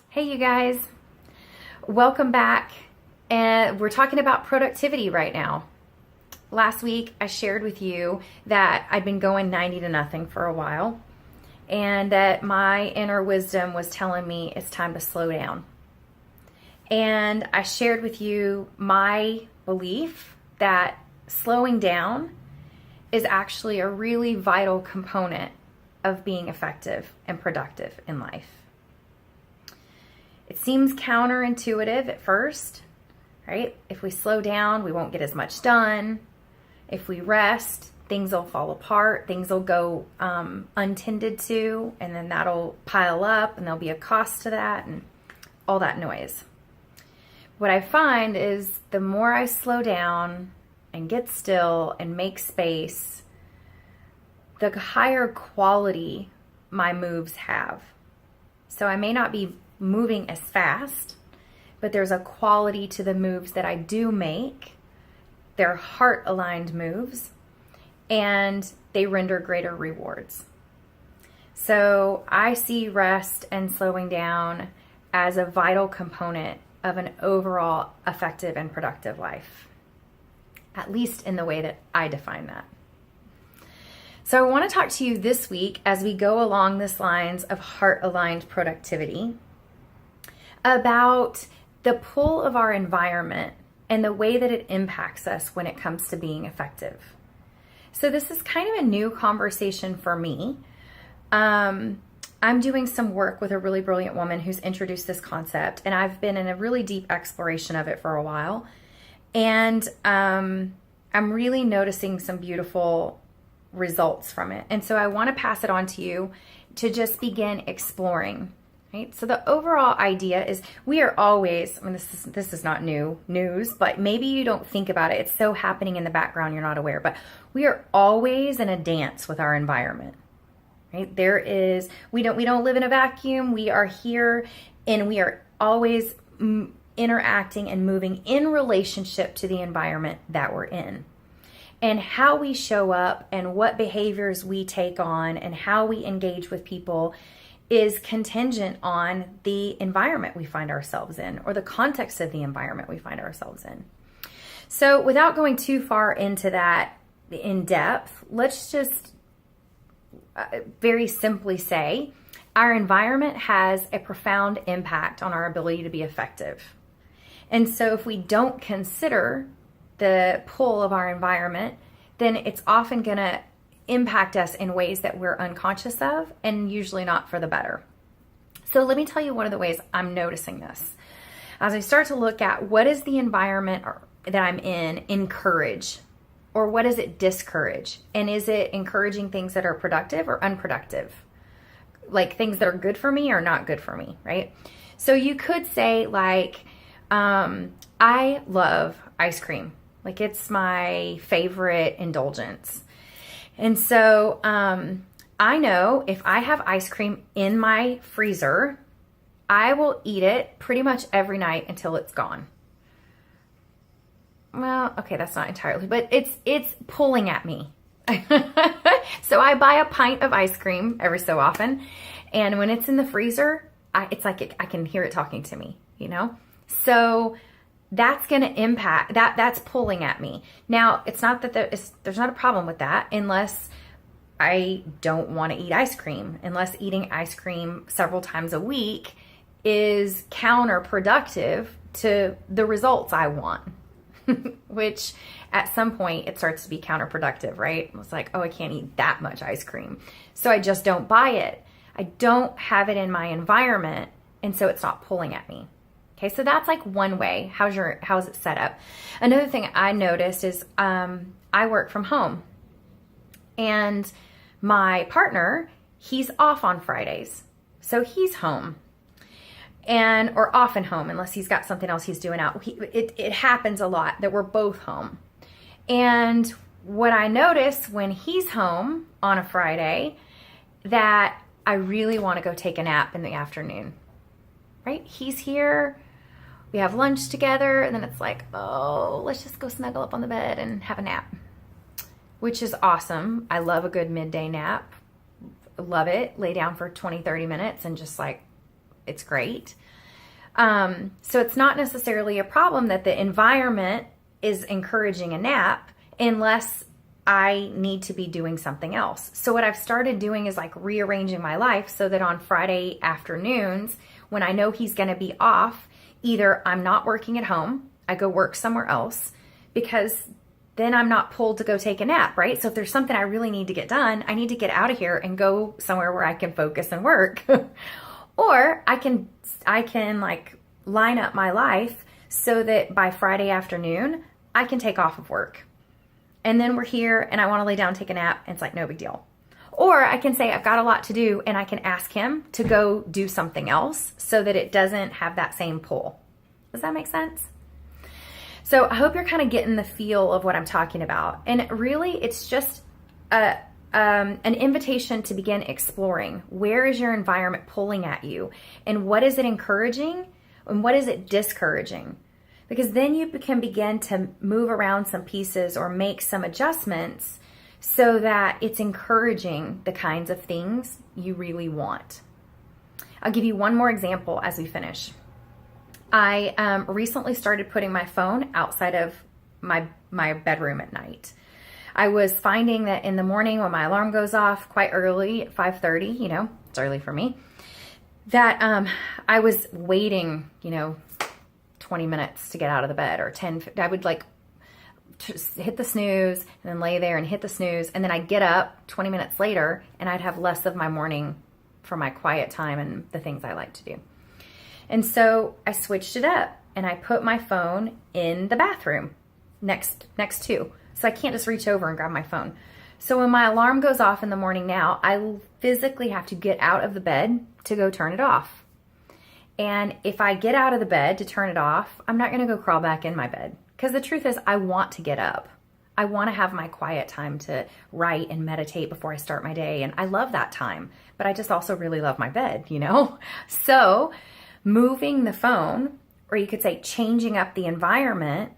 Hey, you guys, welcome back. And we're talking about productivity right now. Last week, I shared with you that I'd been going 90 to nothing for a while and that my inner wisdom was telling me it's time to slow down. And I shared with you my belief that slowing down is actually a really vital component of being effective and productive in life. It seems counterintuitive at first, right? If we slow down, we won't get as much done. If we rest, things will fall apart, things will go untended to, and then that'll pile up and there'll be a cost to that and all that noise. What I find is the more I slow down and get still and make space, the higher quality my moves have. So I may not be moving as fast, but there's a quality to the moves that I do make. They're heart-aligned moves, and they render greater rewards. So I see rest and slowing down as a vital component of an overall effective and productive life, at least in the way that I define that. So I want to talk to you this week as we go along this lines of heart-aligned productivity about the pull of our environment and the way that it impacts us when it comes to being effective. So this is kind of a new conversation for me. I'm doing some work with a really brilliant woman who's introduced this concept, and I've been in a really deep exploration of it for a while. And I'm really noticing some beautiful results from it. And so I want to pass it on to you to just begin exploring. Right? So the overall idea is we are always, this is not new news, but maybe you don't think about it. It's so happening in the background you're not aware, but we are always in a dance with our environment. Right? We don't live in a vacuum. We are here and we are always interacting and moving in relationship to the environment that we're in. And how we show up and what behaviors we take on and how we engage with people is contingent on the environment we find ourselves in or the context of the environment we find ourselves in. So without going too far into that in depth, let's just very simply say our environment has a profound impact on our ability to be effective. And so if we don't consider the pull of our environment, then it's often going to impact us in ways that we're unconscious of and usually not for the better. So let me tell you one of the ways I'm noticing this. As I start to look at what is the environment that I'm in encourage, or what does it discourage? And is it encouraging things that are productive or unproductive? Like things that are good for me or not good for me, right? So you could say like, I love ice cream. Like it's my favorite indulgence. And so I know if I have ice cream in my freezer, I will eat it pretty much every night until it's gone. Well, okay, that's not entirely, but it's pulling at me. So I buy a pint of ice cream every so often, and when it's in the freezer, it's like I can hear it talking to me, you know? So that's going to impact that's pulling at me. Now, it's not that there's not a problem with that unless I don't want to eat ice cream, unless eating ice cream several times a week is counterproductive to the results I want, which at some point it starts to be counterproductive, right? It's like, oh, I can't eat that much ice cream. So I just don't buy it. I don't have it in my environment, and so it's not pulling at me. Okay, so that's like one way. How's it set up? Another thing I noticed is I work from home, and my partner, he's off on Fridays, so he's home, or often home unless he's got something else he's doing out. It happens a lot that we're both home, and what I notice when he's home on a Friday, that I really want to go take a nap in the afternoon. Right? He's here. We have lunch together, and then it's like, oh, let's just go snuggle up on the bed and have a nap, which is awesome. I love a good midday nap. Love it. Lay down for 20, 30 minutes and just like it's great. So it's not necessarily a problem that the environment is encouraging a nap unless I need to be doing something else. So what I've started doing is like rearranging my life so that on Friday afternoons, when I know he's going to be off, either I'm not working at home, I go work somewhere else, because then I'm not pulled to go take a nap, right? So if there's something I really need to get done, I need to get out of here and go somewhere where I can focus and work. Or I can like line up my life so that by Friday afternoon, I can take off of work. And then we're here and I want to lay down and take a nap, and it's like no big deal. Or I can say I've got a lot to do and I can ask him to go do something else so that it doesn't have that same pull. Does that make sense? So I hope you're kind of getting the feel of what I'm talking about. And really, it's just an invitation to begin exploring. Where is your environment pulling at you? And what is it encouraging? And what is it discouraging? Because then you can begin to move around some pieces or make some adjustments so that it's encouraging the kinds of things you really want. I'll give you one more example as we finish. I recently started putting my phone outside of my bedroom at night. I was finding that in the morning when my alarm goes off quite early at 5:30, it's early for me, that I was waiting, 20 minutes to get out of the bed, or 10, I would like hit the snooze and then lay there and hit the snooze. And then I'd get up 20 minutes later and I'd have less of my morning for my quiet time and the things I like to do. And so I switched it up and I put my phone in the bathroom next to. So I can't just reach over and grab my phone. So when my alarm goes off in the morning now, I physically have to get out of the bed to go turn it off. And if I get out of the bed to turn it off, I'm not going to go crawl back in my bed. Because the truth is, I want to get up. I want to have my quiet time to write and meditate before I start my day. And I love that time. But I just also really love my bed, So moving the phone, or you could say changing up the environment,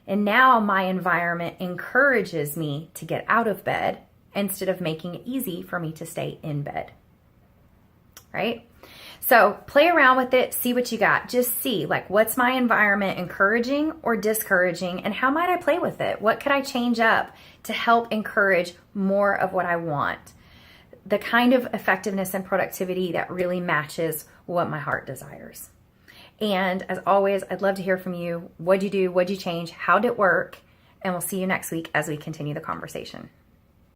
and now my environment encourages me to get out of bed instead of making it easy for me to stay in bed. Right? So play around with it, see what you got. Just see, like, what's my environment encouraging or discouraging, and how might I play with it? What could I change up to help encourage more of what I want? The kind of effectiveness and productivity that really matches what my heart desires. And as always, I'd love to hear from you. What'd you do? What'd you change? How'd it work? And we'll see you next week as we continue the conversation.